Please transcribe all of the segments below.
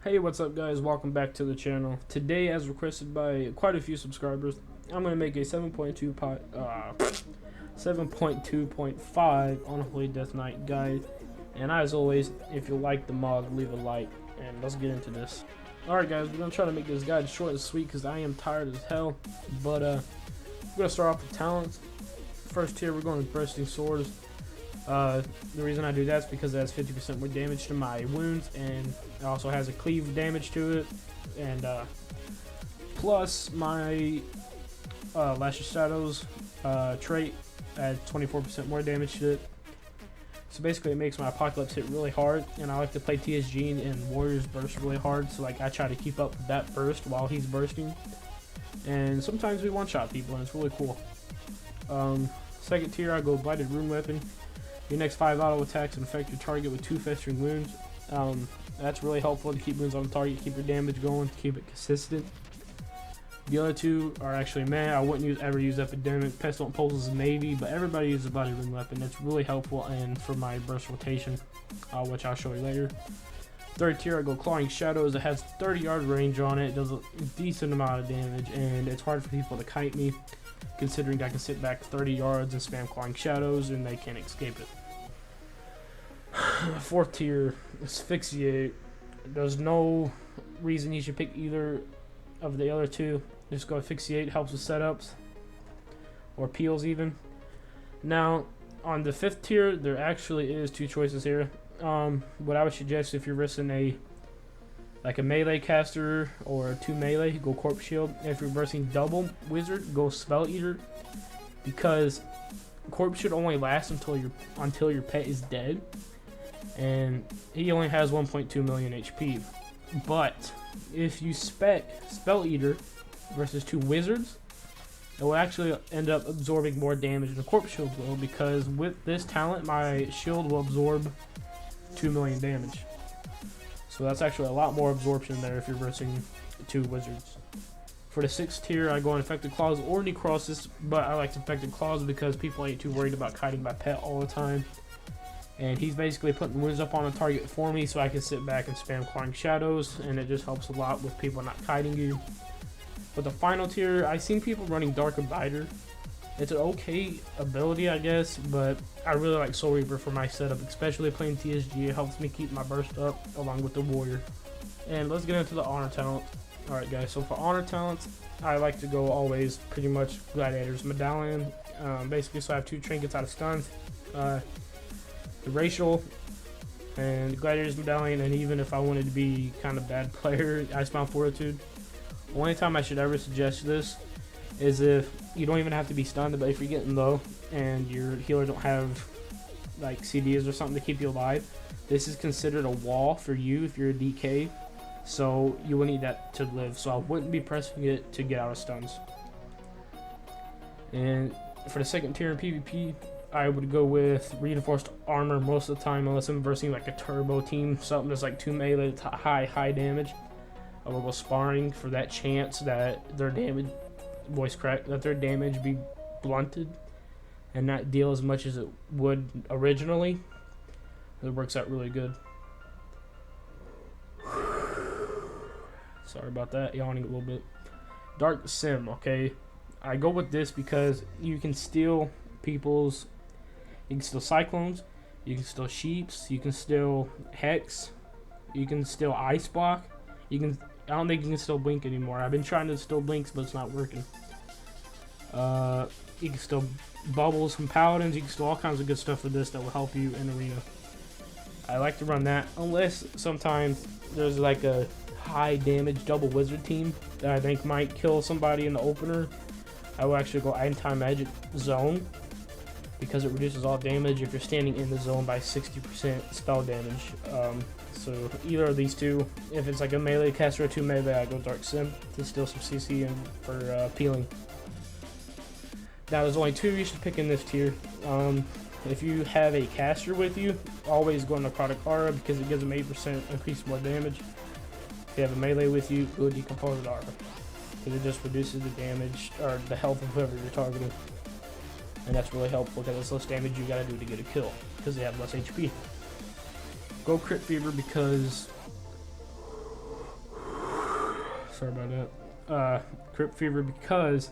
Hey, what's up guys, welcome back to the channel. Today, as requested by quite a few subscribers, I'm going to make a 7.2.5 Unholy Death Night guide. And as always, if you like the mod, leave a like, and let's get into this. Alright guys, we're going to try to make this guide short and sweet because I am tired as hell. But we're going to start off with talents. First tier, we're going with Bursting Swords. The reason I do that is because it has 50% more damage to my wounds, and it also has a cleave damage to it, and plus my Lash of Shadows trait adds 24% more damage to it. So basically it makes my Apocalypse hit really hard, and I like to play TSG and Warriors burst really hard, so like I try to keep up with that burst while he's bursting, and sometimes we one-shot people and it's really cool. Second tier, I go Blighted Rune Weapon. Your next 5 auto attacks infect your target with 2 festering wounds. That's really helpful to keep wounds on the target, keep your damage going, keep it consistent. The other two are actually I wouldn't ever use Epidemic. Pestilent Pulse is maybe, but everybody uses a Blighted Rune Weapon. That's really helpful and for my burst rotation, which I'll show you later. Third tier, I go Clawing Shadows. It has 30-yard range on it. It does a decent amount of damage, and it's hard for people to kite me, considering I can sit back 30 yards and spam Clawing Shadows and they can't escape it. Fourth tier, Asphyxiate. There's no reason you should pick either of the other two. Just go Asphyxiate, helps with setups or peels even. Now on the fifth tier, there actually is two choices here. What I would suggest, if you're risking a melee caster or 2 melee, go Corpse Shield. If you're versing double wizard, go Spell Eater, because Corpse should only last until your pet is dead, and he only has 1.2 million HP. But if you spec Spell Eater versus 2 wizards, it will actually end up absorbing more damage than the Corpse Shield will, because with this talent, my shield will absorb 2 million damage. So that's actually a lot more absorption there if you're versing 2 wizards. For the 6th tier, I go on Infected Claws or Necrosis, but I like Infected Claws because people ain't too worried about kiting my pet all the time. And he's basically putting wounds up on a target for me, so I can sit back and spam Clawing Shadows, and it just helps a lot with people not kiting you. For the final tier, I've seen people running Dark Abider. It's an okay ability, I guess, but I really like Soul Reaper for my setup, especially playing TSG. It helps me keep my burst up along with the Warrior. And let's get into the honor talent. Alright guys, so for honor talents, I like to go always pretty much Gladiator's Medallion. Basically, so I have 2 trinkets out of stuns. The Racial and Gladiator's Medallion, and even if I wanted to be kind of bad player, Icebound Fortitude. The only time I should ever suggest this is if you don't even have to be stunned, but if you're getting low and your healer don't have like CDs or something to keep you alive, this is considered a wall for you if you're a DK, so you will need that to live, so I wouldn't be pressing it to get out of stuns. And for the 2nd tier in PvP, I would go with Reinforced Armor most of the time, unless I'm versing like a turbo team, something that's like 2 melee to high damage. I will go Sparring for that chance that their damage that their damage be blunted and not deal as much as it would originally. It works out really good. Sorry about that, yawning a little bit. Dark Sim, okay. I go with this because you can steal people's, you can steal Cyclones, you can steal Sheeps, you can steal Hex, you can steal Ice Block, I don't think you can still Blink anymore. I've been trying to still Blinks, but it's not working. You can still Bubbles from Paladins. You can still all kinds of good stuff with this that will help you in Arena. I like to run that, unless sometimes there's like a high damage double wizard team that I think might kill somebody in the opener. I will actually go Anti-Magic Zone, because it reduces all damage if you're standing in the zone by 60% spell damage. So either of these two, if it's like a melee caster or 2 melee, I go Dark Sim to steal some CC and for peeling. Now there's only 2 you should pick in this tier. If you have a caster with you, always go Necrotic Aura because it gives them 8% increase more damage. If you have a melee with you, go Decomposed Aura, because it just reduces the damage or the health of whoever you're targeting. And that's really helpful because it's less damage you gotta do to get a kill, because they have less HP. Go Crit Fever because sorry about that. Crypt Fever, because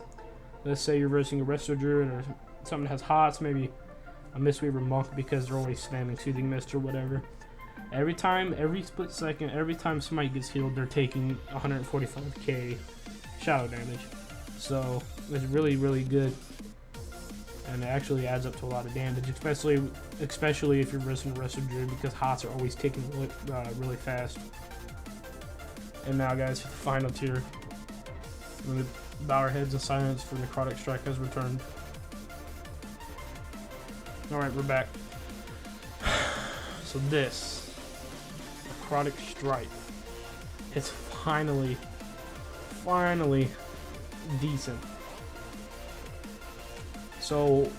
let's say you're versing a Resto Druid or something that has hots, maybe a Mistweaver Monk, because they're always spamming Soothing Mist or whatever. Every split second, every time somebody gets healed, they're taking 145k shadow damage. So it's really, really good. And it actually adds up to a lot of damage, especially if you're versing a Resto Druid, because hots are always ticking really fast. And now, guys, for the final tier, we're going to bow our heads in silence for Necrotic Strike has returned. Alright, we're back. So this Necrotic Strike, it's finally decent. So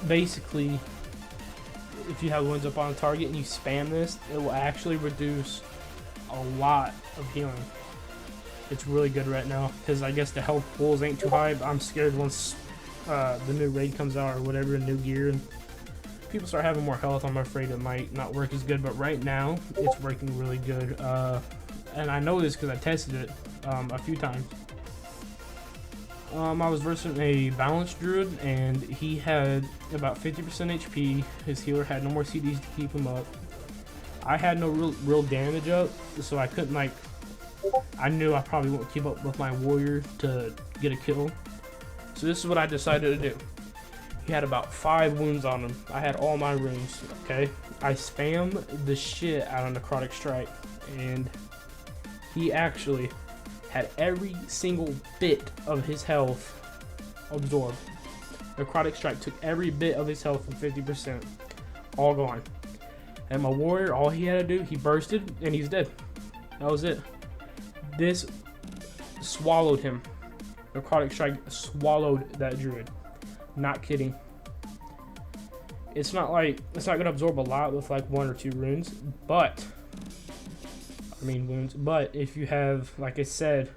basically, if you have wounds up on a target and you spam this, it will actually reduce a lot of healing. It's really good right now, because I guess the health pools ain't too high, but I'm scared once the new raid comes out or whatever, new gear, and people start having more health, I'm afraid it might not work as good. But right now, it's working really good. And I know this because I tested it a few times. I was versing a balanced druid, and he had about 50% HP. His healer had no more CDs to keep him up. I had no real damage up, so I couldn't, like, I knew I probably wouldn't keep up with my warrior to get a kill. So this is what I decided to do. He had about 5 wounds on him. I had all my runes, okay? I spammed the shit out of Necrotic Strike, and he actually had every single bit of his health absorbed. Necrotic Strike took every bit of his health from 50%, all gone. And my warrior, all he had to do, he bursted, and he's dead. That was it. This swallowed him. Necrotic Strike swallowed that druid. Not kidding. It's not gonna absorb a lot with like 1 or 2 runes, but wounds. But if you have, like I said,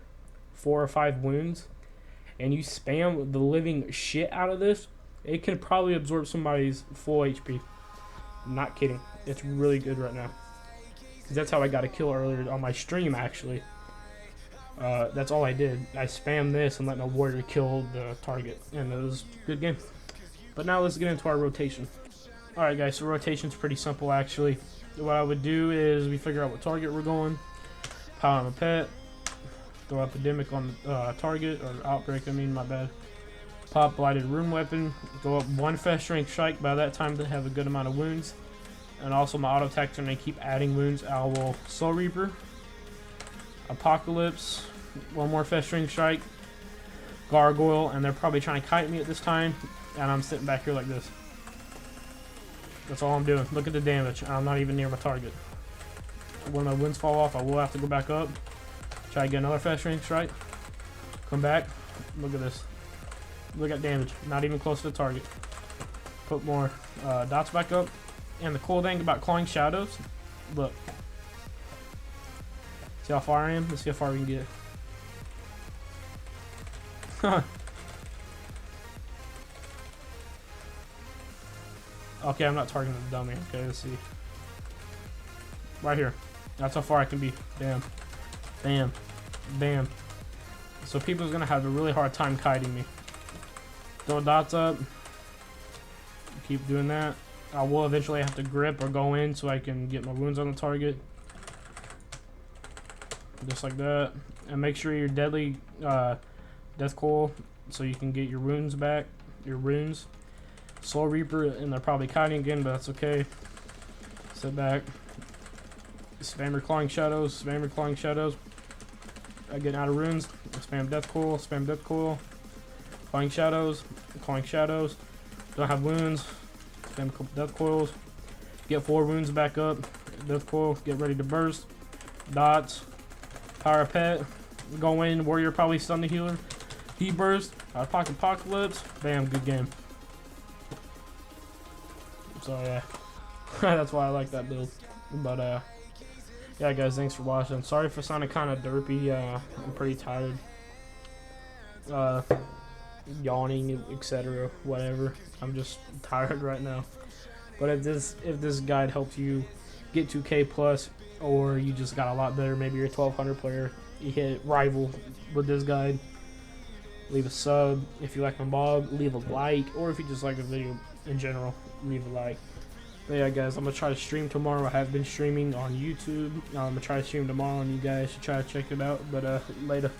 4 or 5 wounds, and you spam the living shit out of this, it can probably absorb somebody's full HP. Not kidding. It's really good right now. Because that's how I got a kill earlier on my stream, actually. That's all I did. I spammed this and let my warrior kill the target, and it was a good game. But now let's get into our rotation. Alright guys, so rotation's pretty simple actually. What I would do is we figure out what target we're going, power on a pet, throw epidemic on the target, or outbreak, my bad. Pop blighted rune weapon, go up 1 fast strength strike. By that time they have a good amount of wounds. And also my auto attacks are going to keep adding wounds. I will Soul Reaper, Apocalypse, 1 more fast strength strike, Gargoyle, and they're probably trying to kite me at this time, and I'm sitting back here like this. That's all I'm doing. Look at the damage. I'm not even near my target. When my winds fall off, I will have to go back up, try to get another fast strength strike, come back. Look at this. Look at damage. Not even close to the target. Put more dots back up. And the cool thing about Clawing Shadows, look. See how far I am? Let's see how far we can get. Okay, I'm not targeting the dummy. Okay, let's see. Right here. That's how far I can be. Bam. Bam. Bam. So people's going to have a really hard time kiting me. Throw dots up. Keep doing that. I will eventually have to grip or go in so I can get my wounds on the target. Just like that. And make sure you're deadly death coil so you can get your wounds back. Your runes. Soul Reaper, and they're probably kiting again, but that's okay. Sit back. Spam your Clawing Shadows. Spam your Clawing Shadows. Getting out of runes. Spam death coil. Spam death coil. Clawing Shadows. Clawing Shadows. Don't have wounds. Spam death coils. Get 4 wounds back up. Death coil. Get ready to burst. Dots. Power pet. Go in. Warrior probably stun the healer. He burst. Out of pocket apocalypse. Bam. Good game. So yeah. That's why I like that build. But yeah guys, thanks for watching. Sorry for sounding kind of derpy. I'm pretty tired. Yawning, etc. Whatever. I'm just tired right now. But if this guide helps you get 2K plus, or you just got a lot better, maybe you're a 1200 player, you hit rival with this guide. Leave a sub. If you like my mob, leave a like. Or if you just like the video in general, leave a like. But yeah, guys, I'm going to try to stream tomorrow. I have been streaming on YouTube. I'm going to try to stream tomorrow, and you guys should try to check it out. But later.